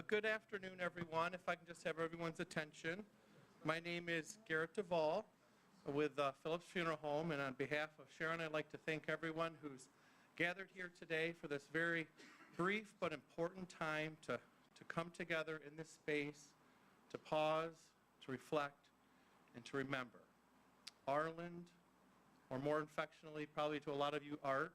Good afternoon, everyone. If I can just have everyone's attention. My name is Garrett Duvall with Phillips Funeral Home, and on behalf of Sharon, I'd like to thank everyone who's gathered here today for this very brief but important time to come together in this space, to pause, to reflect, and to remember. Arland, or more affectionately, probably to a lot of you, Art.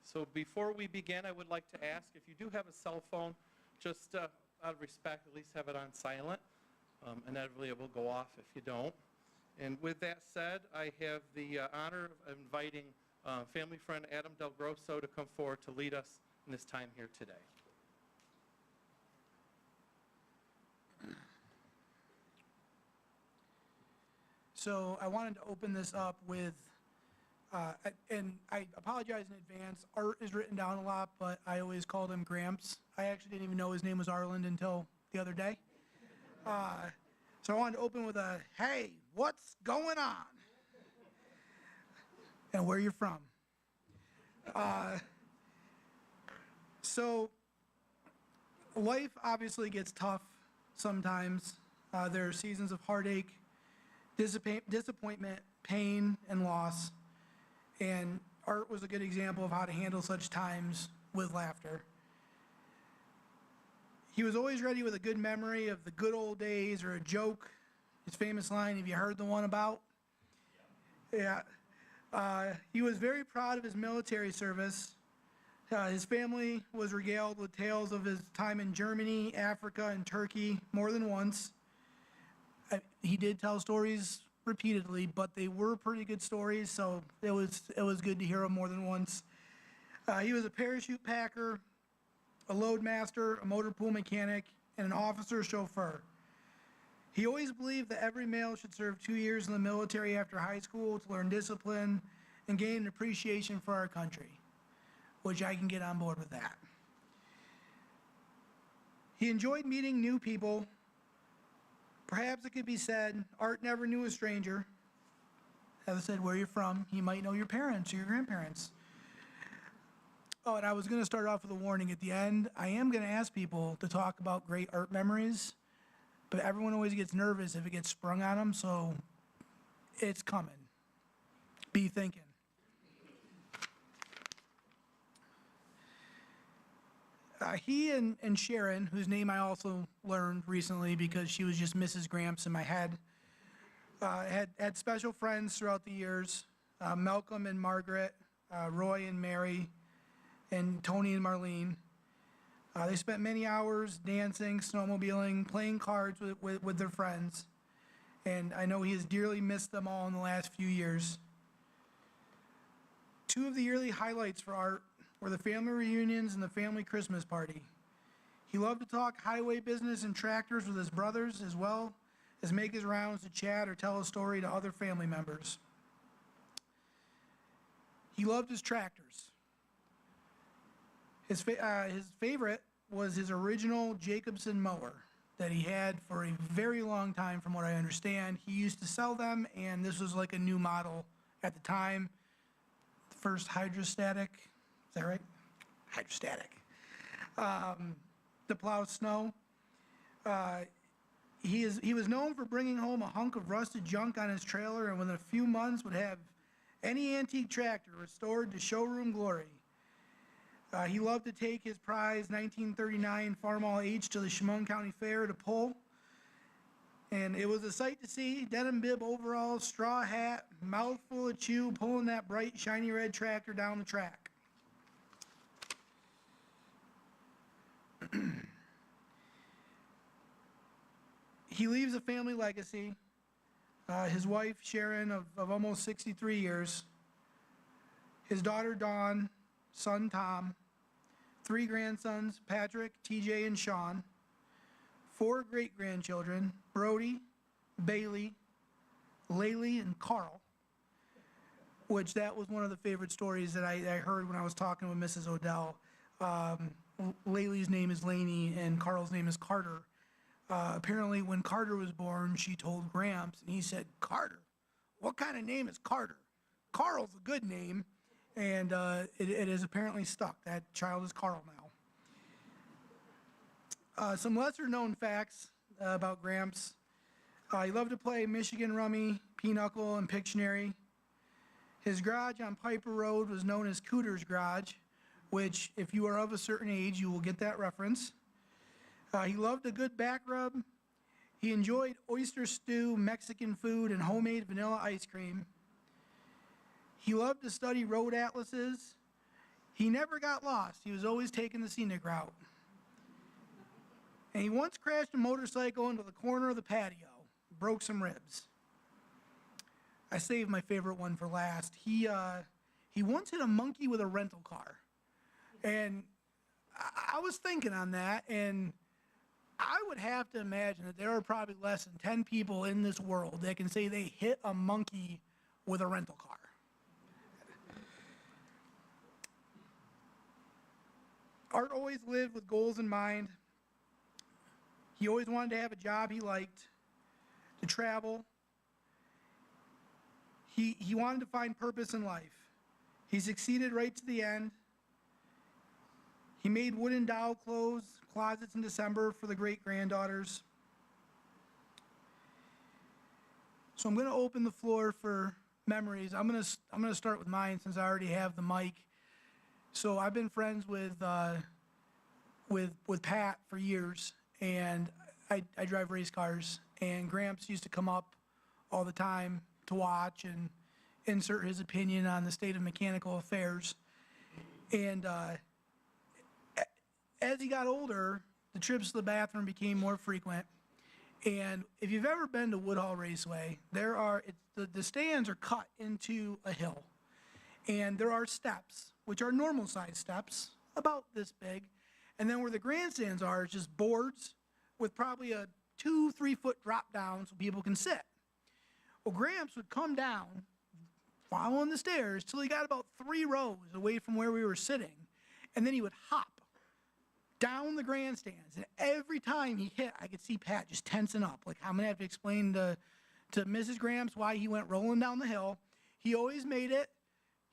So before we begin, I would like to ask, if you do have a cell phone, just out of respect, at least have it on silent. Inevitably, it will go off if you don't. And with that said, I have the honor of inviting family friend Adam Del Grosso to come forward to lead us in this time here today. So I wanted to open this up with, and I apologize in advance, Art is written down a lot, but I always called him Gramps. I actually didn't even know his name was Arland until the other day. So I wanted to open with a, hey, what's going on? And where you're from. So life obviously gets tough sometimes. There are seasons of heartache, disappointment, pain, and loss. And Art was a good example of how to handle such times with laughter. He was always ready with a good memory of the good old days or a joke. His famous line, have you heard the one about? Yeah. He was very proud of his military service. His family was regaled with tales of his time in Germany, Africa, and Turkey more than once. He did tell stories repeatedly, but they were pretty good stories, so it was good to hear them more than once. He was a parachute packer, a load master, a motor pool mechanic, and an officer chauffeur. He always believed that every male should serve 2 years in the military after high school to learn discipline and gain an appreciation for our country, which I can get on board with that. He enjoyed meeting new people. Perhaps it could be said, Art never knew a stranger. As I said, where you're from, he might know your parents or your grandparents. Oh, and I was going to start off with a warning at the end. I am going to ask people to talk about great Art memories, but everyone always gets nervous if it gets sprung on them, so it's coming. Be thinking. He and Sharon, whose name I also learned recently because she was just Mrs. Gramps in my head, had special friends throughout the years. Malcolm and Margaret, Roy and Mary, and Tony and Marlene. They spent many hours dancing, snowmobiling, playing cards with their friends. And I know he has dearly missed them all in the last few years. Two of the yearly highlights for Art were the family reunions and the family Christmas party. He loved to talk highway business and tractors with his brothers, as well as make his rounds to chat or tell a story to other family members. He loved his tractors. His favorite was his original Jacobson mower that he had for a very long time, from what I understand. He used to sell them, and this was like a new model at the time. The first hydrostatic, is that right? Hydrostatic. To plow snow. He was known for bringing home a hunk of rusted junk on his trailer, and within a few months would have any antique tractor restored to showroom glory. He loved to take his prize 1939 Farmall H to the Chemung County Fair to pull. And it was a sight to see. Denim bib overalls, straw hat, mouthful of chew, pulling that bright, shiny red tractor down the track. He leaves a family legacy. His wife, Sharon, of almost 63 years. His daughter, Dawn, son, Tom. 3 grandsons, Patrick, TJ, and Sean. 4 great-grandchildren, Brody, Bailey, Laylee, and Carl, which that was one of the favorite stories that I heard when I was talking with Mrs. Odell. Laylee's name is Laney, and Carl's name is Carter. Apparently, when Carter was born, she told Gramps, and he said, Carter? What kind of name is Carter? Carl's a good name. And it is apparently stuck. That child is Carl Some lesser-known facts about Gramps. He loved to play Michigan rummy, pinochle, and Pictionary. His garage on Piper Road was known as Cooter's Garage, which, if you are of a certain age, you will get that reference. He loved a good back rub. He enjoyed oyster stew, Mexican food, and homemade vanilla ice cream. He loved to study road atlases. He never got lost. He was always taking the scenic route. And he once crashed a motorcycle into the corner of the patio, broke some ribs. I saved my favorite one for last. He once hit a monkey with a rental car. And I was thinking on that, and I would have to imagine that there are probably less than 10 people in this world that can say they hit a monkey with a rental car. Art always lived with goals in mind. He always wanted to have a job he liked, to travel. He wanted to find purpose in life. He succeeded right to the end. He made wooden doll closets in December for the great-granddaughters. So I'm going to open the floor for memories. I'm going to start with mine since I already have the mic. So I've been friends with Pat for years, and I drive race cars. And Gramps used to come up all the time to watch and insert his opinion on the state of mechanical affairs. And as he got older, the trips to the bathroom became more frequent. And if you've ever been to Woodhall Raceway, the stands are cut into a hill. And there are steps, which are normal-sized steps, about this big. And then where the grandstands are is just boards with probably a 2-3 foot drop down so people can sit. Well, Gramps would come down, following the stairs, till he got about 3 rows away from where we were sitting. And then he would hop down the grandstands. And every time he hit, I could see Pat just tensing up. Like, I'm going to have to explain to Mrs. Gramps why he went rolling down the hill. He always made it.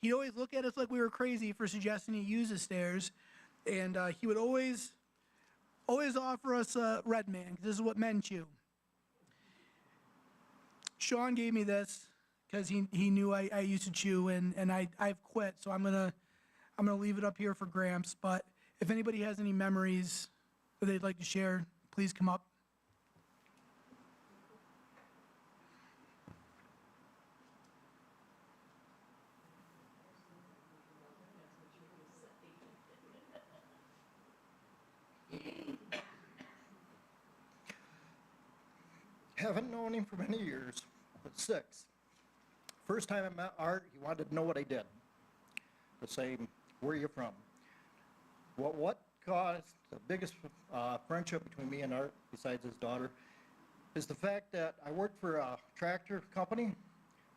He'd always look at us like we were crazy for suggesting he use the stairs. And he would always offer us a Red Man, because this is what men chew. Sean gave me this because he knew I used to chew, and I've quit, so I'm gonna leave it up here for Gramps. But if anybody has any memories that they'd like to share, please come up. Haven't known him for many years, but 6. First time I met Art, he wanted to know what I did. To say, where are you from? What caused the biggest friendship between me and Art, besides his daughter, is the fact that I worked for a tractor company.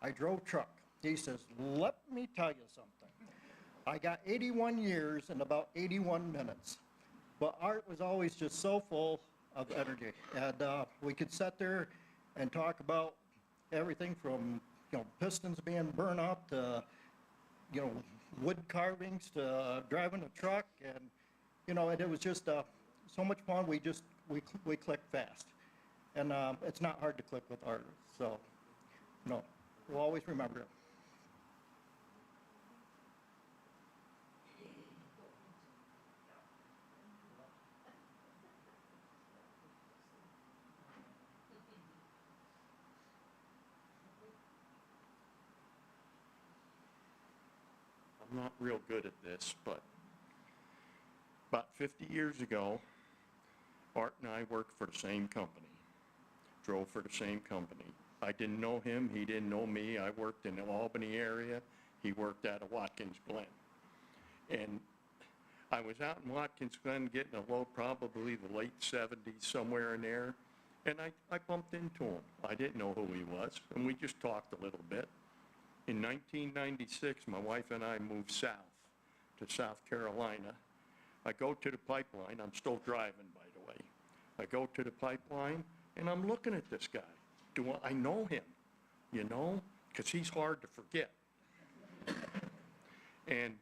I drove truck. He says, let me tell you something. I got 81 years in about 81 minutes. But Art was always just so full of energy, and we could sit there and talk about everything from pistons being burned up to wood carvings to driving a truck, and and it was just so much fun. We clicked fast, and it's not hard to click with Art, so we'll always remember it. I'm not real good at this, but about 50 years ago, Art and I worked for the same company, drove for the same company. I didn't know him, he didn't know me. I worked in the Albany area, he worked out of Watkins Glen. And I was out in Watkins Glen getting a load, probably the late 70s, somewhere in there, and I bumped into him. I didn't know who he was, and we just talked a little bit. In 1996, my wife and I moved south to South Carolina. I go to the pipeline. I'm still driving, by the way. I go to the pipeline, and I'm looking at this guy. I know him, because he's hard to forget. And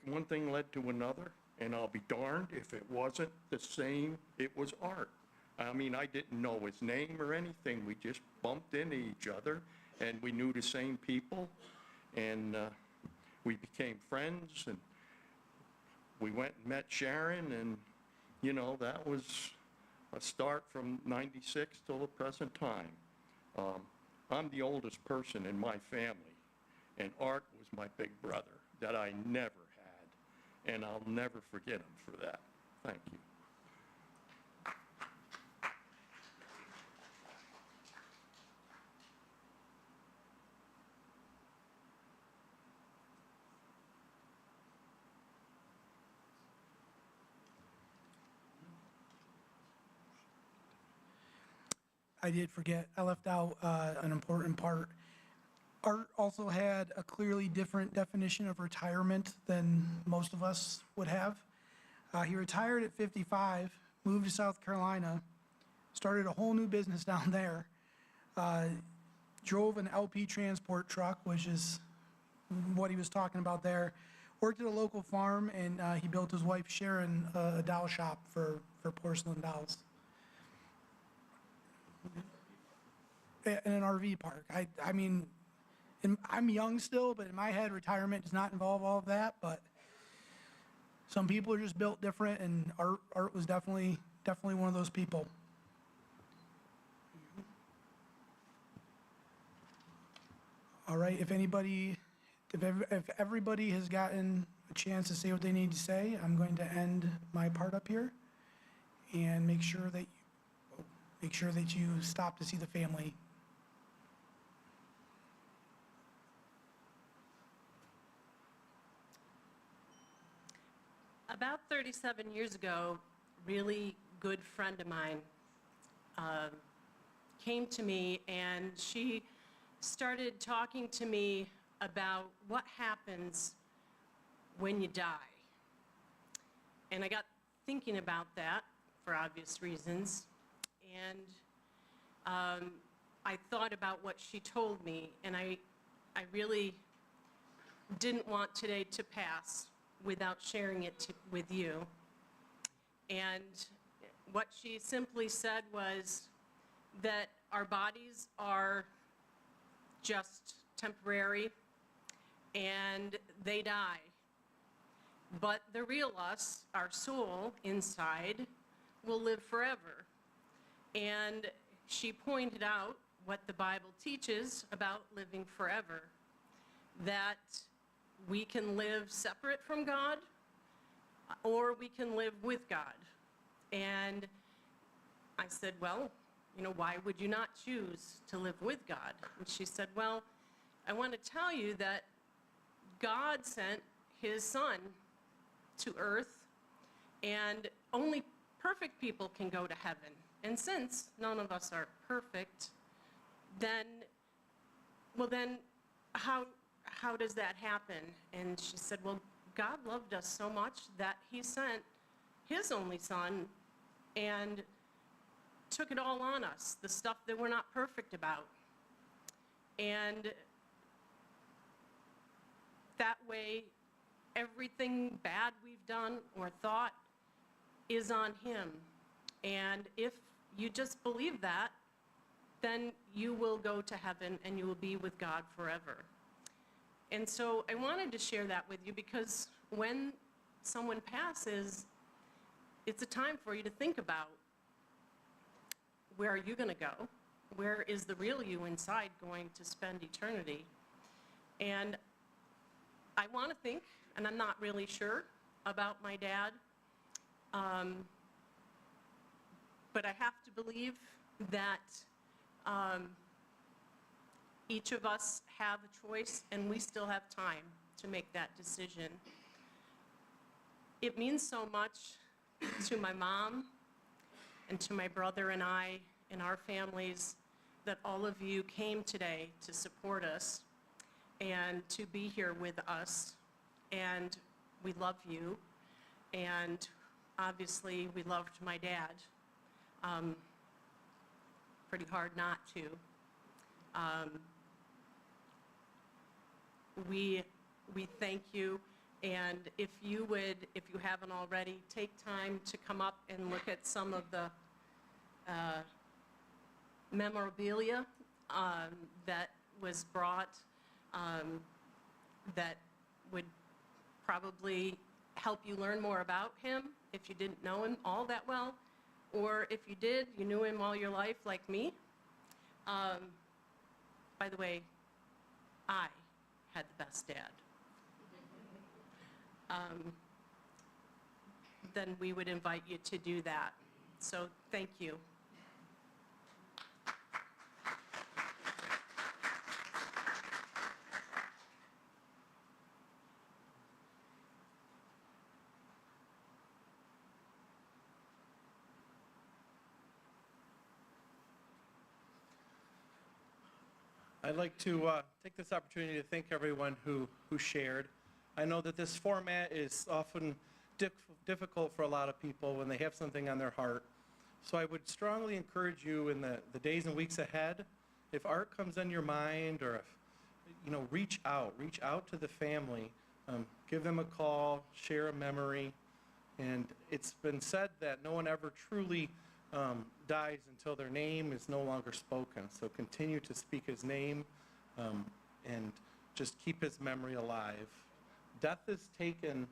one thing led to another. and I'll be darned if it wasn't the same, it was Art. I mean, I didn't know his name or anything. We just bumped into each other, and we knew the same people, and we became friends, and we went and met Sharon, and, you know, that was a start from '96 till the present time. I'm the oldest person in my family, and Art was my big brother that I never had, and I'll never forget him for that. Thank you. I did forget, I left out an important part. Art also had a clearly different definition of retirement than most of us would have. He retired at 55, moved to South Carolina, started a whole new business down there, drove an LP transport truck, which is what he was talking about there, worked at a local farm, and he built his wife Sharon a doll shop for porcelain dolls. In an RV park. I mean, I'm young still, but in my head, retirement does not involve all of that, but some people are just built different, and Art was definitely one of those people. All right, if everybody has gotten a chance to say what they need to say, I'm going to end my part up here and make sure that you stop to see the family. About 37 years ago, a really good friend of mine came to me, and she started talking to me about what happens when you die. And I got thinking about that for obvious reasons, and I thought about what she told me, and I really didn't want today to pass without sharing it with you. And what she simply said was that our bodies are just temporary and they die. But the real us, our soul inside, will live forever. And she pointed out what the Bible teaches about living forever, that we can live separate from God, or we can live with God. And I said, well, you know, why would you not choose to live with God? And she said, well, I want to tell you that God sent his son to earth, and only perfect people can go to heaven. And since none of us are perfect, then how does that happen? And she said, well, God loved us so much that he sent his only son and took it all on us, the stuff that we're not perfect about. And that way, everything bad we've done or thought is on him. And if you just believe that, then you will go to heaven and you will be with God forever. And so I wanted to share that with you because when someone passes, it's a time for you to think about, where are you going to go? Where is the real you inside going to spend eternity? And I want to think, and I'm not really sure about my dad, but I have to believe that each of us have a choice, and we still have time to make that decision. It means so much to my mom and to my brother and I and our families that all of you came today to support us and to be here with us. And we love you. And obviously, we loved my dad. Pretty hard not to. We thank you And if you would, if you haven't already, take time to come up and look at some of the memorabilia that was brought that would probably help you learn more about him if you didn't know him all that well, or if you did, you knew him all your life like me. By the way, I had the best dad. Then we would invite you to do that. So thank you. I'd like to take this opportunity to thank everyone who shared. I know that this format is often difficult for a lot of people when they have something on their heart. So I would strongly encourage you in the days and weeks ahead, if art comes on your mind, or if, reach out to the family, give them a call, share a memory. And it's been said that no one ever truly dies until their name is no longer spoken. So continue to speak his name and just keep his memory alive. Death has taken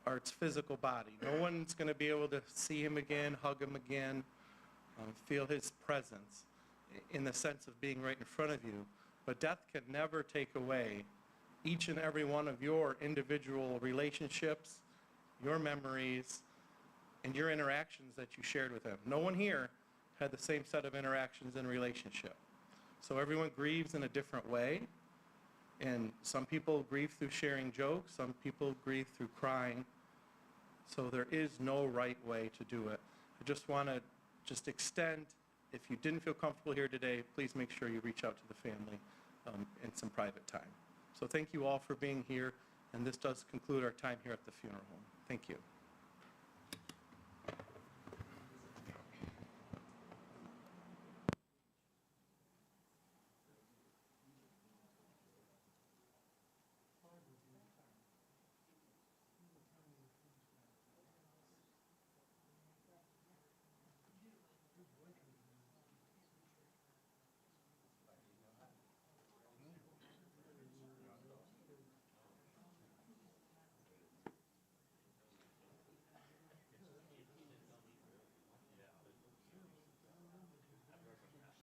Art's physical body. No one's going to be able to see him again, hug him again, feel his presence in the sense of being right in front of you. But death can never take away each and every one of your individual relationships, your memories, and your interactions that you shared with him. No one here had the same set of interactions and relationship. So everyone grieves in a different way. And some people grieve through sharing jokes. Some people grieve through crying. So there is no right way to do it. I just want to extend, if you didn't feel comfortable here today, please make sure you reach out to the family in some private time. So thank you all for being here. And this does conclude our time here at the funeral home. Thank you.